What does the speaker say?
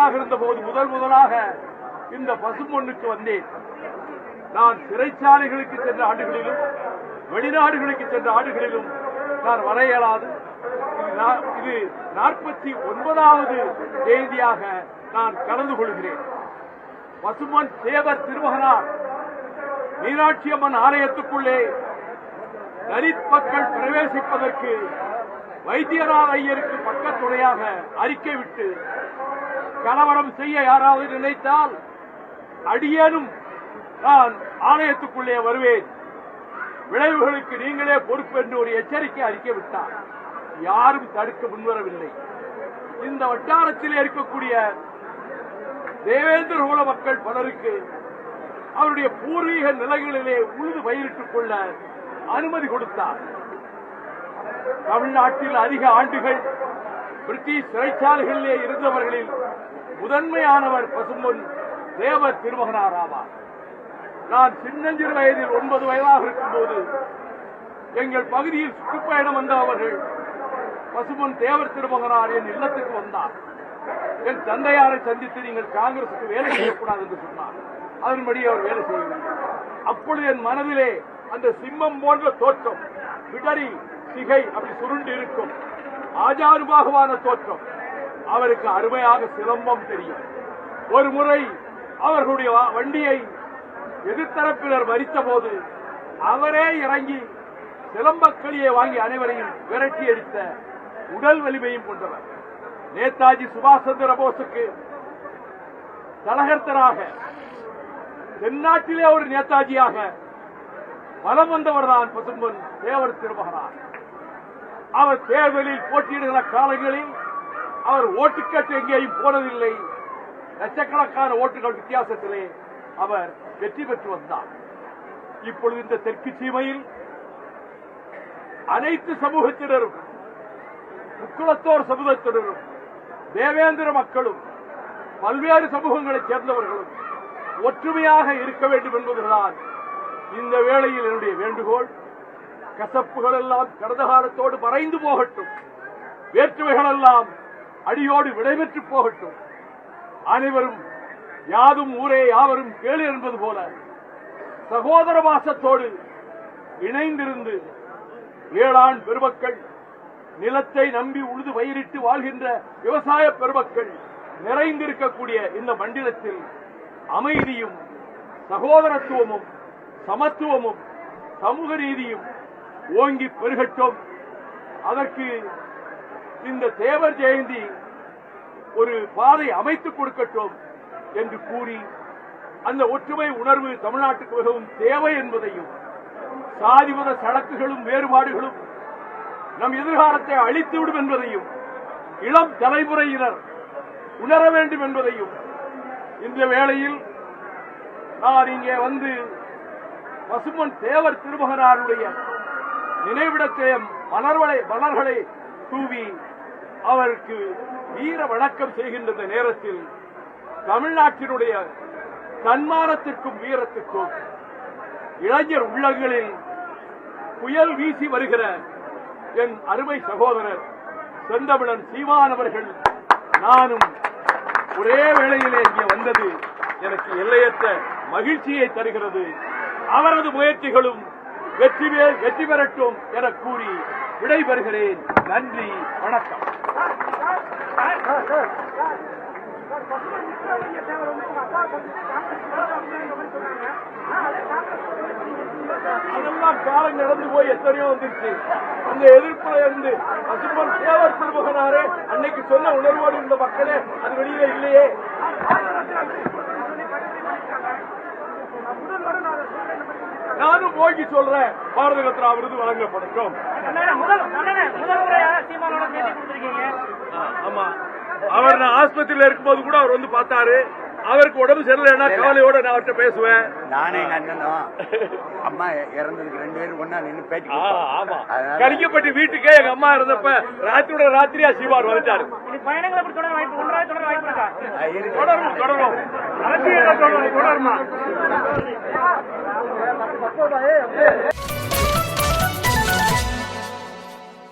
அமைச்சராக இருந்த போது முதலாக இந்த பசும்பொன்னுக்கு வந்தேன். நான் சிறைச்சாலைகளுக்கு சென்ற ஆண்டுகளிலும் வெளிநாடுகளுக்கு சென்ற ஆண்டுகளிலும் நான் வர இயலாது. இது 49வது தேதியாக நான் கலந்து கொள்கிறேன். பசும்பொன் தேவர் திருமகனார் மீனாட்சி அம்மன் ஆலயத்துக்குள்ளே தலித் மக்கள் பிரவேசிப்பதற்கு வைத்தியநாத ஐயருக்கு பக்கத்துணையாக அறிக்கை விட்டு கலவரம் செய்ய யாராவது நினைத்தால் அடியேனும் நான் ஆலயத்துக்குள்ளே வருவேன், விளைவுகளுக்கு நீங்களே பொறுப்பு என்று ஒரு எச்சரிக்கை அறிக்கை விட்டார். யாரும் தடுக்க முன்வரவில்லை. இந்த வட்டாரத்தில் இருக்கக்கூடிய தேவேந்திர குல மக்கள் பலருக்கு அவருடைய பூர்வீக நிலைகளிலே உழுது பயிரிட்டுக் கொள்ள அனுமதி கொடுத்தார். தமிழ்நாட்டில் அதிக ஆண்டுகள் பிரிட்டிஷ் சிறைச்சாலைகளிலே இருந்தவர்களில் முதன்மையானவர் பசும்பொன் தேவர் திருமகனார் ஆவார். நான் சின்னஞ்சிறு வயதில் 9 வயதாக இருக்கும்போது எங்கள் பகுதியில் சுற்றுப்பயணம் வந்த அவர்கள் பசும்பொன் தேவர் திருமகனார் என் இல்லத்துக்கு வந்தார். என் தந்தையாரை சந்தித்து நீங்கள் காங்கிரசுக்கு வேலை செய்யக்கூடாது என்று சொன்னார். அதன்படி அவர் வேலை செய்யவில்லை. அப்பொழுது என் மனதிலே அந்த சிம்மம் போன்ற தோற்றம், விடரி சிகை அப்படி சுருண்டு இருக்கும் ஆஜானுபாகவான தோற்றம் அவருக்கு அருமையாக சிலம்பம் தெரியும். ஒரு முறை அவர்களுடைய வண்டியை எதிர்த்தரப்பினர் மறித்த போது அவரே இறங்கி சிலம்பக்களியை வாங்கி அனைவரையும் விரட்டி அடித்த உடல் வலிமையும் கொண்டவர். நேதாஜி சுபாஷ் சந்திர போஸுக்கு தலகர்த்தராக தென்னாட்டிலே ஒரு நேதாஜியாக பலம் வந்தவர்தான் பசும்பொன் தேவர் திருமகனார். அவர் தேர்தலில் போட்டியிடுகிற காலங்களில் அவர் ஓட்டுக்கட்டு எங்கேயும் போனதில்லை. லட்சக்கணக்கான ஓட்டுகள் வித்தியாசத்திலே அவர் வெற்றி பெற்று வந்தார். இப்பொழுது இந்த தெற்கு சீமையில் அனைத்து சமூகத்தினரும், முக்குளத்தோர் சமூகத்தினரும், தேவேந்திர மக்களும், பல்வேறு சமூகங்களைச் சேர்ந்தவர்களும் ஒற்றுமையாக இருக்க வேண்டும் என்பதுதான் இந்த வேளையில் என்னுடைய வேண்டுகோள். கசப்புகள் எல்லாம் கடந்த காலத்தோடு மறைந்து போகட்டும், வேற்றுமைகள் எல்லாம் அடியோடு விடைபெற்று போகட்டும். அனைவரும் யாதும் ஊரே யாவரும் கேளு என்பது போல சகோதர பாசத்தோடு இணைந்திருந்து வேளாண் பெருமக்கள், நிலத்தை நம்பி உழுது பயிரிட்டு வாழ்கின்ற விவசாய பெருமக்கள் நிறைந்திருக்கக்கூடிய இந்த மண்டலத்தில் அமைதியும் சகோதரத்துவமும் சமத்துவமும் சமூக நீதியும் ஓங்கி பெருகட்டும். அதற்கு இந்த தேவர் ஜெயந்தி ஒரு பாதை அமைத்துக் கொடுக்கட்டும் என்று கூறி, அந்த ஒற்றுமை உணர்வு தமிழ்நாட்டுக்கு மிகவும் தேவை என்பதையும், சாதிமத சடக்குகளும் வேறுபாடுகளும் நம் எதிர்காலத்தை அழித்துவிடும் என்பதையும் இளம் தலைமுறையினர் உணர வேண்டும் என்பதையும் இந்த வேளையில் நான் இங்கே வந்து பசும்பொன் தேவர் திருமகனாருடைய நினைவிடத்தை மலர்களை தூவி அவருக்கு வீர வணக்கம் செய்கின்ற நேரத்தில் தமிழ்நாட்டினுடைய தன்மானத்திற்கும் வீரத்திற்கும் இளைஞர் உள்ளங்களில் புயல் வீசி வருகிற என் அருமை சகோதரர் செந்தமிழன் சீமான் அவர்கள் நானும் ஒரே வேளையிலே இங்கே வந்தது எனக்கு எல்லையற்ற மகிழ்ச்சியை தருகிறது. அவரது முயற்சிகளும் வெற்றி பெறட்டும் என கூறி விடைபெறுகிறேன். நன்றி, வணக்கம். அதெல்லாம் காலம் நடந்து போய் எத்தனையோ வந்துருச்சு. அந்த எதிர்ப்புல இருந்து பசும்பொன் தேவர் திருமகனாரே அன்னைக்கு சொன்ன உணர்வோடு இருந்த மக்களே அது வெளியில இல்லையே. நானும் போகி சொல்றேன், பாரத ரத்னா விருது வழங்கப்படட்டும். ஆமா, அவர் நான் ஆஸ்பத்திரியில இருக்கும்போது கூட அவர் வந்து பார்த்தாரு. அவருக்கு உடம்பு சரியில்லைன்னா கவலையோட நான் அவர்கிட்ட பேசுவேன். நானே எங்க அண்ணனும் அம்மா இறந்ததுக்கு 2 பேரும் ஒன்னா நின்று பேச்சு. ஆமா, கலிங்கப்பட்டி வீட்டுக்கே எங்க அம்மா இருந்தப்ப ராத்திரியோட ராத்திரியா சீமான் வந்துட்டாரு. தொடரும்.